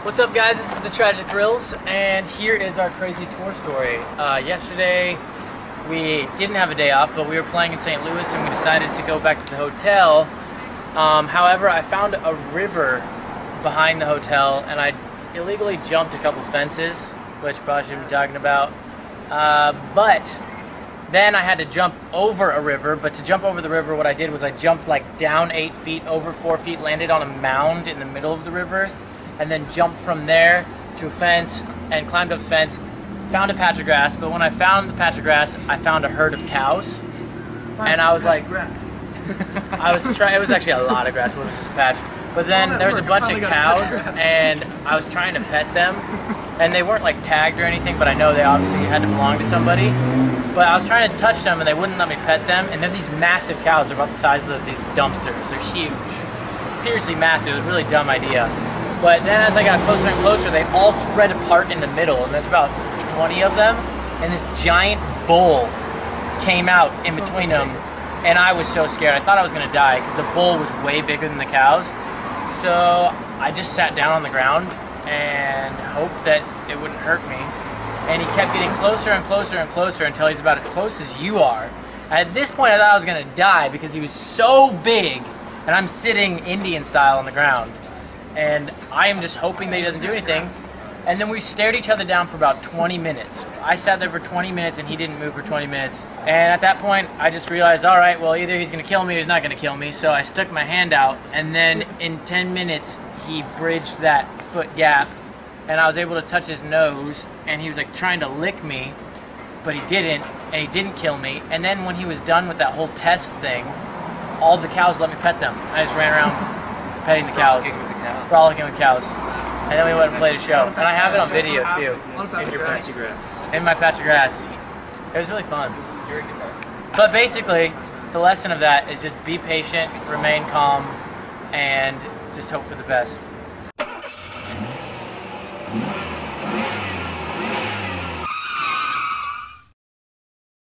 What's up, guys? This is the Tragic Thrills, and here is our crazy tour story. Yesterday, we didn't have a day off, but we were playing in St. Louis, and we decided to go back to the hotel. However, I found a river behind the hotel, and I illegally jumped a couple fences, which probably shouldn't be talking about. But then I had to jump over a river, but to jump over the river, what I did was I jumped like down 8 feet, over 4 feet, landed on a mound in the middle of the river, and then jumped from there to a fence and climbed up the fence, found a patch of grass. But when I found the patch of grass, I found a herd of cows, and I was like, grass. it was actually a lot of grass, it wasn't just a patch. But then there was a bunch of cows, and I was trying to pet them, and they weren't like tagged or anything, but I know they obviously had to belong to somebody. But I was trying to touch them, and they wouldn't let me pet them, and they're these massive cows. They're about the size of these dumpsters. They're huge. Seriously massive. It was a really dumb idea. But then as I got closer and closer, they all spread apart in the middle, and there's about 20 of them, and this giant bull came out in between them, and I was so scared. I thought I was going to die, because the bull was way bigger than the cows. So I just sat down on the ground and hoped that it wouldn't hurt me. And he kept getting closer and closer and closer until he's about as close as you are. At this point, I thought I was going to die because he was so big, and I'm sitting Indian style on the ground. And I am just hoping that he doesn't do anything. And then we stared each other down for about 20 minutes. I sat there for 20 minutes and he didn't move for 20 minutes. And at that point, I just realized, all right, well, either he's gonna kill me or he's not gonna kill me. So I stuck my hand out, and then in 10 minutes, he bridged that foot gap, and I was able to touch his nose, and he was like trying to lick me, but he didn't, and he didn't kill me. And then when he was done with that whole test thing, all the cows let me pet them. I just ran around petting the cows. Frolicking with cows. And then we went and played a show. And I have it on video too. In my patch of grass. It was really fun. But basically, the lesson of that is just be patient, remain calm, and just hope for the best.